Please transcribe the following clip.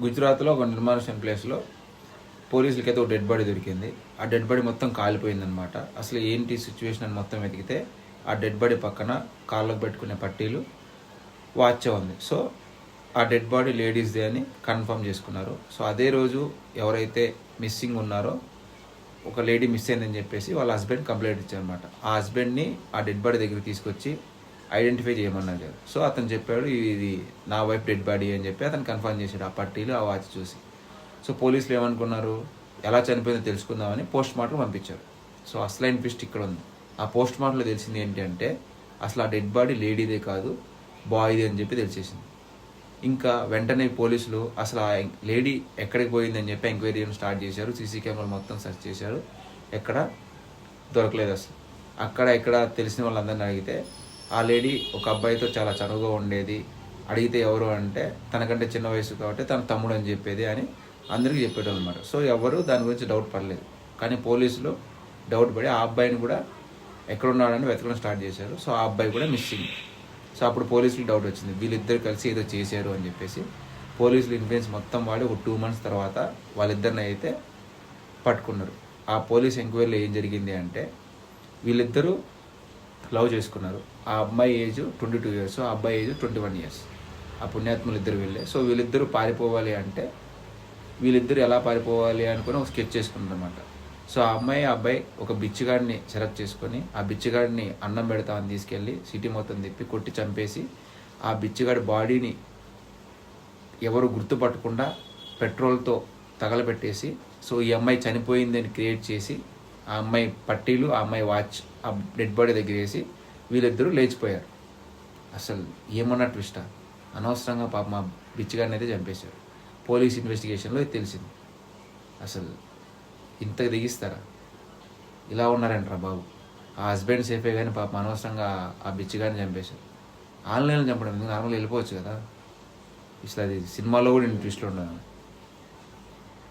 గుజరాత్లో ఒక నిర్మానుష్యం ప్లేస్లో పోలీసులకైతే ఒక డెడ్ బాడీ దొరికింది. ఆ డెడ్ బాడీ మొత్తం కాలిపోయిందనమాట. అసలు ఏంటి సిచ్యువేషన్ అని మొత్తం వెతికితే ఆ డెడ్ బాడీ పక్కన కాళ్ళకు పెట్టుకునే పట్టీలు వాచ్ ఉంది. సో ఆ డెడ్ బాడీ లేడీస్దే అని కన్ఫర్మ్ చేసుకున్నారు. సో అదే రోజు ఎవరైతే మిస్సింగ్ ఉన్నారో ఒక లేడీ మిస్ అయిందని చెప్పేసి వాళ్ళ హస్బెండ్ కంప్లైంట్ ఇచ్చారనమాట. ఆ హస్బెండ్ని ఆ డెడ్ బాడీ దగ్గరికి తీసుకొచ్చి ఐడెంటిఫై చేయమన్నారు. సో అతను చెప్పాడు ఇది నా వైఫ్ డెడ్ బాడీ అని చెప్పి అతను కన్ఫర్మ్ చేశాడు ఆ పట్టీలు ఆ వాచ్ చూసి. సో పోలీసులు ఏమనుకున్నారు, ఎలా చనిపోయిందో తెలుసుకుందామని పోస్ట్ మార్టం పంపించారు. సో అసలైన ట్విస్ట్ ఇక్కడ ఉంది. ఆ పోస్ట్ మార్టంలో తెలిసింది ఏంటి అంటే అసలు ఆ డెడ్ బాడీ లేడీదే కాదు బాయ్ది అని చెప్పి తెలిసేసింది. ఇంకా వెంటనే పోలీసులు అసలు ఆ లేడీ ఎక్కడికి పోయిందని చెప్పి ఎంక్వైరీ స్టార్ట్ చేశారు. సీసీ కెమెరాలు మొత్తం సెర్చ్ చేశారు, ఎక్కడ దొరకలేదు. అసలు అక్కడ ఎక్కడ తెలిసిన వాళ్ళందరినీ అడిగితే ఆ లేడీ ఒక అబ్బాయితో చాలా చనువుగా ఉండేది. అడిగితే ఎవరు అంటే తనకంటే చిన్న వయసు కాబట్టి తన తమ్ముడు అని చెప్పేది అని అందరికీ చెప్పేటోళ్ళు అనమాట. సో ఎవరు దాని గురించి డౌట్ పడలేదు. కానీ పోలీసులు డౌట్ పడి ఆ అబ్బాయిని కూడా ఎక్కడున్నాడని వెతకడం స్టార్ట్ చేశారు. సో ఆ అబ్బాయి కూడా మిస్సింగ్. సో అప్పుడు పోలీసులకు డౌట్ వచ్చింది, వీళ్ళిద్దరు కలిసి ఏదో చేశారు అని చెప్పేసి పోలీసులు ఇన్ఫ్లుయెన్స్ మొత్తం వాడి ఒక 2 months తర్వాత వాళ్ళిద్దరిని అయితే పట్టుకున్నారు. ఆ పోలీస్ ఎంక్వైరీలో ఏం జరిగింది అంటే వీళ్ళిద్దరూ లవ్ చేసుకున్నారు. ఆ అమ్మాయి ఏజ్ 22 years, ఆ అబ్బాయి ఏజ్ 21 years. ఆ పుణ్యాత్ములు ఇద్దరు వీళ్ళే. సో వీళ్ళిద్దరూ పారిపోవాలి అంటే వీళ్ళిద్దరు ఎలా పారిపోవాలి అనుకుని ఒక స్కెచ్ చేసుకున్నారు అనమాట. సో ఆ అబ్బాయి ఒక బిచ్చిగాడిని సెలెక్ట్ చేసుకొని ఆ బిచ్చిగాడిని అన్నం పెడతామని తీసుకెళ్ళి సిటీ మొత్తం తిప్పి కొట్టి చంపేసి ఆ బిచ్చిగాడి బాడీని ఎవరు గుర్తుపట్టకుండా పెట్రోల్తో తగలబెట్టేసి సో ఈ అమ్మాయి చనిపోయిందని క్రియేట్ చేసి ఆ అమ్మాయి పట్టీలు ఆ అమ్మాయి వాచ్ ఆ డెడ్ బాడీ దగ్గర వేసి వీళ్ళిద్దరూ లేచిపోయారు. అసలు ఏమన్నా ట్విస్టా, అనవసరంగా పాప మా బిచ్చిగాడిని అయితే చంపేశారు. పోలీస్ ఇన్వెస్టిగేషన్లో ఇది తెలిసింది. అసలు ఇంతకు దిగిస్తారా, ఇలా ఉన్నారంటారా బాబు. ఆ హస్బెండ్ సేఫే కానీ పాప అనవసరంగా ఆ బిచ్చిగాడిని చంపేశారు. ఆన్లైన్లో చంపడం నార్మల్గా వెళ్ళిపోవచ్చు కదా. ఇట్లా అది సినిమాలో కూడా ట్విస్ట్లో ఉండదు.